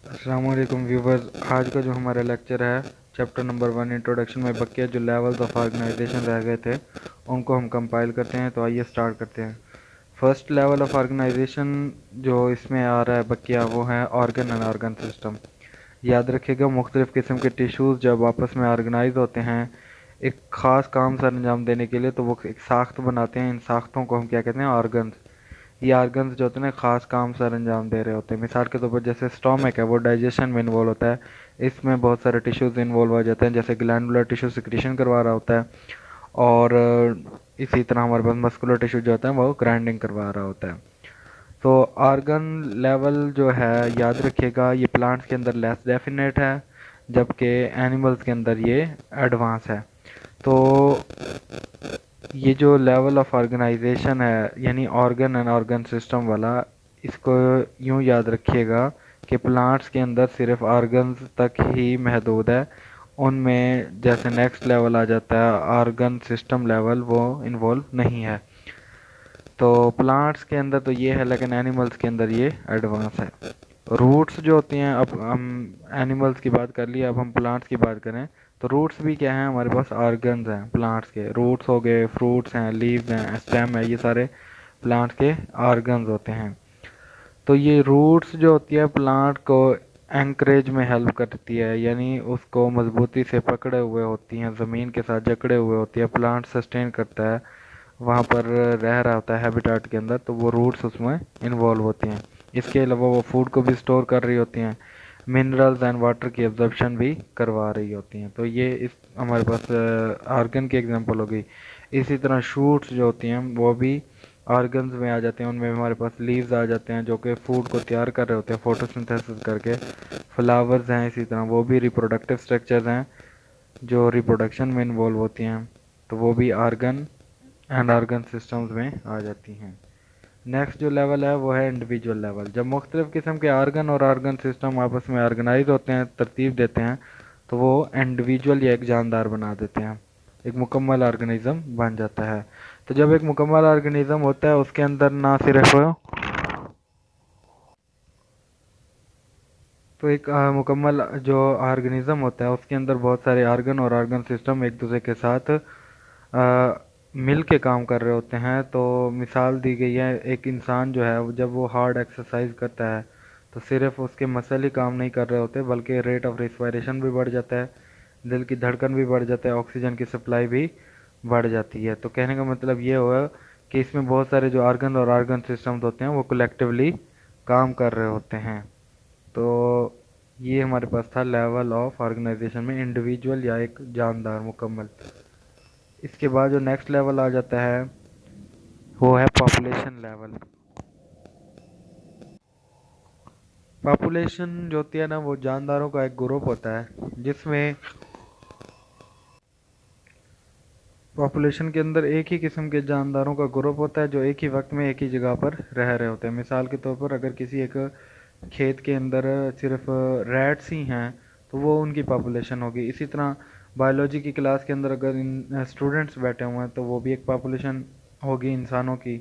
अस्सलाम वालेकुम व्यूवर्स। आज का जो हमारा लेक्चर है चैप्टर नंबर 1 इंट्रोडक्शन में बकिया जो लेवल्स ऑफ ऑर्गेनाइजेशन रह गए थे उनको हम कंपाइल करते हैं। तो आइए स्टार्ट करते हैं। फर्स्ट लेवल ऑफ ऑर्गेनाइजेशन जो इसमें आ रहा है बकिया वो है ऑर्गन एंड ऑर्गन सिस्टम। याद रखिएगा मुख्तलिफ़ किस्म के टिश्यूज़ जब आपस में ऑर्गेनाइज होते हैं एक ख़ास काम सर अंजाम देने के लिए तो वो एक साख्त बनाते हैं। इन साख्तों को हम क्या कहते हैं? ऑर्गन्स। ये ऑर्गन्स जो होते हैं ना ख़ास काम सर अंजाम दे रहे होते हैं। मिसाल के तौर पर जैसे स्टोमक है वो डाइजेशन में इन्वॉल्व होता है। इसमें बहुत सारे टिश्यूज़ इन्वॉल्व हो जाते हैं, जैसे ग्लैंडुलर टिश्यू सिक्रीशन करवा रहा होता है और इसी तरह हमारे पास मस्कुलर टिश्यू जो होता है वो ग्राइंडिंग करवा रहा होता है। तो ऑर्गन लेवल जो है याद रखिएगा ये प्लांट्स के अंदर लेस डेफिनेट है जबकि एनिमल्स के अंदर ये एडवांस है। तो ये जो लेवल ऑफ ऑर्गेनाइजेशन है यानी ऑर्गन एंड ऑर्गन सिस्टम वाला, इसको यूँ याद रखिएगा कि प्लांट्स के अंदर सिर्फ ऑर्गन्स तक ही महदूद है। उनमें जैसे नेक्स्ट लेवल आ जाता है ऑर्गन सिस्टम लेवल, वो इन्वॉल्व नहीं है। तो प्लांट्स के अंदर तो ये है, लेकिन एनिमल्स के अंदर ये एडवांस है। रूट्स जो होती हैं, अब हम एनिमल्स की बात कर ली, अब हम प्लांट्स की बात करें तो रूट्स भी क्या हैं? हमारे पास ऑर्गन्स हैं प्लांट्स के। रूट्स हो गए, फ्रूट्स हैं, लीव्स हैं, स्टेम है, ये सारे प्लांट के ऑर्गन्स होते हैं। तो ये रूट्स जो होती है प्लांट को एंकरेज में हेल्प करती है, यानी उसको मजबूती से पकड़े हुए होती हैं, ज़मीन के साथ जकड़े हुए होती है। प्लांट सस्टेन करता है, वहाँ पर रह रहा होता है हैबिटेट के अंदर, तो वो रूट्स उसमें इन्वॉल्व होती हैं। इसके अलावा वो फूड को भी स्टोर कर रही होती हैं, मिनरल्स एंड वाटर की एब्जॉर्प्शन भी करवा रही होती हैं। तो ये इस हमारे पास आर्गन की एग्जांपल हो गई। इसी तरह शूट्स जो होती हैं वो भी ऑर्गन्स में आ जाते हैं। उनमें हमारे पास लीव्स आ जाते हैं जो कि फूड को तैयार कर रहे होते हैं फोटोसिंथेसिस करके। फ्लावर्स हैं इसी तरह, वो भी रिप्रोडक्टिव स्ट्रक्चर्स हैं जो रिप्रोडक्शन में इन्वॉल्व होती हैं, तो वो भी ऑर्गन एंड ऑर्गन सिस्टम्स में आ जाती हैं। नेक्स्ट जो लेवल है वो है इंडिविजुअल लेवल। जब मुख्तलिफ़ किस्म के ऑर्गन और ऑर्गन सिस्टम आपस में ऑर्गेनाइज होते हैं, तरतीब देते हैं, तो वो इंडिविजुअल या एक जानदार बना देते हैं, एक मुकम्मल ऑर्गेनिज़म बन जाता है। तो जब एक मुकम्मल ऑर्गेनिज़म होता है उसके अंदर ना सिर्फ तो एक मुकम्मल जो ऑर्गेनिज़म होता है उसके अंदर बहुत सारे ऑर्गन और ऑर्गन सिस्टम एक दूसरे के साथ मिल के काम कर रहे होते हैं। तो मिसाल दी गई है, एक इंसान जो है जब वो हार्ड एक्सरसाइज करता है तो सिर्फ उसके मसल ही काम नहीं कर रहे होते बल्कि रेट ऑफ रेस्पिरेशन भी बढ़ जाता है, दिल की धड़कन भी बढ़ जाता है, ऑक्सीजन की सप्लाई भी बढ़ जाती है। तो कहने का मतलब ये हुआ कि इसमें बहुत सारे जो ऑर्गन और ऑर्गन सिस्टम्स होते हैं वो कलेक्टिवली काम कर रहे होते हैं। तो ये हमारे पास था लेवल ऑफ ऑर्गेनाइजेशन में इंडिविजुअल या एक जानदार मुकम्मल। इसके बाद जो नेक्स्ट लेवल आ जाता है वो है पॉपुलेशन लेवल। पॉपुलेशन जो होती है ना वो जानदारों का एक ग्रुप होता है जिसमें पॉपुलेशन के अंदर एक ही किस्म के जानदारों का ग्रुप होता है जो एक ही वक्त में एक ही जगह पर रह रहे होते हैं। मिसाल के तौर पर अगर किसी एक खेत के अंदर सिर्फ रैट्स ही हैं तो वो उनकी पॉपुलेशन होगी। इसी तरह बायोलॉजी की क्लास के अंदर अगर इन स्टूडेंट्स बैठे हुए हैं तो वो भी एक पॉपुलेशन होगी इंसानों की।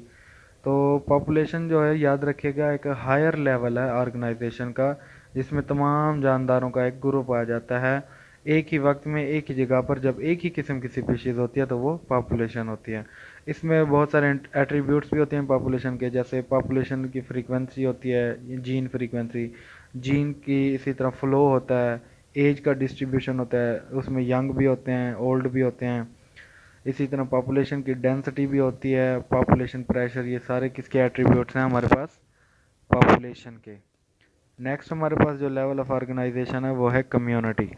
तो पॉपुलेशन जो है याद रखिएगा एक हायर लेवल है ऑर्गेनाइजेशन का, जिसमें तमाम जानदारों का एक ग्रुप आ जाता है एक ही वक्त में एक ही जगह पर। जब एक ही किस्म की स्पीशीज़ होती है तो वो पॉपुलेशन होती है। इसमें बहुत सारे एट्रीब्यूट्स भी होते हैं पॉपुलेशन के, जैसे पॉपुलेशन की फ्रीक्वेंसी होती है, जीन फ्रीक्वेंसी, जीन की इसी तरह फ्लो होता है, एज का डिस्ट्रीब्यूशन होता है, उसमें यंग भी होते हैं, ओल्ड भी होते हैं। इसी तरह पॉपुलेशन की डेंसिटी भी होती है, पॉपुलेशन प्रेशर, ये सारे किसके एट्रीब्यूट्स हैं हमारे पास? पॉपुलेशन के। नेक्स्ट हमारे पास जो लेवल ऑफ ऑर्गेनाइजेशन है वो है कम्युनिटी।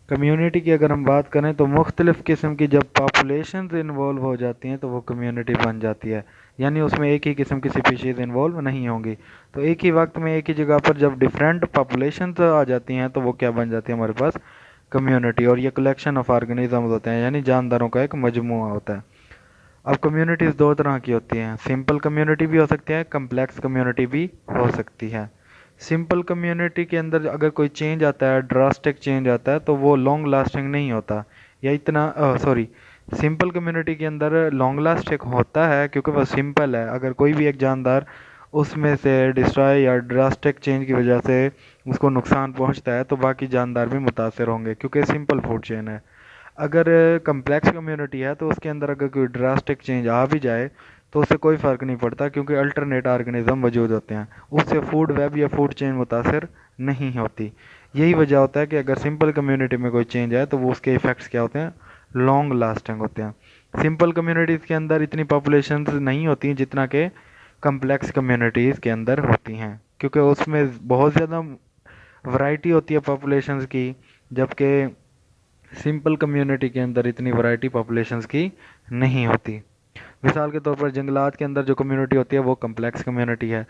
कम्युनिटी की अगर हम बात करें तो मुख्तलिफ़ किस्म की जब पॉपुलेशन इन्वॉल्व हो जाती हैं तो वो कम्युनिटी बन जाती है, यानी उसमें एक ही किस्म की स्पीशीज़ इन्वॉल्व नहीं होंगी। तो एक ही वक्त में एक ही जगह पर जब डिफरेंट पॉपुलेशन आ जाती हैं तो वो क्या बन जाती है हमारे पास? कम्युनिटी। और ये कलेक्शन ऑफ ऑर्गेनिज्म होते हैं, यानी जानदारों का एक मजमुआ होता है। अब कम्युनिटीज़ दो तरह की होती हैं, सिंपल कम्युनिटी भी हो सकती है, कम्प्लेक्स कम्युनिटी भी हो सकती है। सिंपल कम्युनिटी के अंदर अगर कोई चेंज आता है, ड्रास्टिक चेंज आता है, तो वो लॉन्ग लास्टिंग नहीं होता, या इतना सॉरी, सिंपल कम्युनिटी के अंदर लॉन्ग लास्टिंग होता है क्योंकि वो सिंपल है। अगर कोई भी एक जानदार उसमें से डिस्ट्रॉय या ड्रास्टिक चेंज की वजह से उसको नुकसान पहुंचता है, तो बाकी जानदार भी मुतासर होंगे, क्योंकि सिंपल फूड चेन है। अगर कम्प्लेक्स कम्युनिटी है तो उसके अंदर अगर कोई ड्रास्टिक चेंज आ भी जाए तो उससे कोई फ़र्क नहीं पड़ता, क्योंकि अल्टरनेट ऑर्गेनिज्म मौजूद होते हैं, उससे फूड वेब या फूड चेन मुतासर नहीं होती। यही वजह होता है कि अगर सिंपल कम्युनिटी में कोई चेंज आए तो वो उसके इफ़ेक्ट्स क्या होते हैं, लॉन्ग लास्टिंग होते हैं। सिंपल कम्युनिटीज़ के अंदर इतनी पॉपुलेशन नहीं होती जितना कि कम्प्लेक्स कम्युनिटीज़ के अंदर होती हैं, क्योंकि उसमें बहुत ज़्यादा वैरायटी होती है पॉपुलेशंस की, जबकि सिंपल कम्युनिटी के अंदर इतनी वैरायटी पॉपुलेशंस की नहीं होती। मिसाल के तौर पर जंगलात के अंदर जो कम्युनिटी होती है वो कम्प्लेक्स कम्युनिटी है।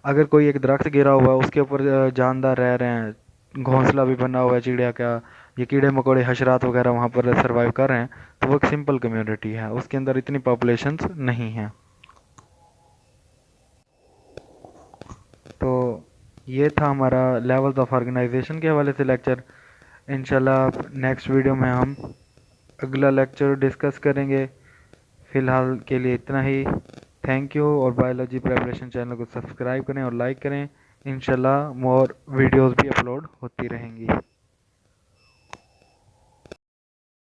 अगर कोई एक दरख्त गिरा हुआ है उसके ऊपर जानदार रह रहे हैं, घोंसला भी बना हुआ है चिड़िया का, ये कीड़े मकोड़े हशरात वगैरह वहाँ पर सर्वाइव कर रहे हैं, तो वो एक सिंपल कम्युनिटी है, उसके अंदर इतनी पॉपुलेशंस नहीं हैं। तो ये था हमारा लेवल्स ऑफ ऑर्गेनाइजेशन के हवाले से लेक्चर। इंशाल्लाह नेक्स्ट वीडियो में हम अगला लेक्चर डिस्कस करेंगे। फ़िलहाल के लिए इतना ही। थैंक यू, और बायोलॉजी प्रिपरेशन चैनल को सब्सक्राइब करें और लाइक करें। इंशाल्लाह मोर वीडियोस भी अपलोड होती रहेंगी।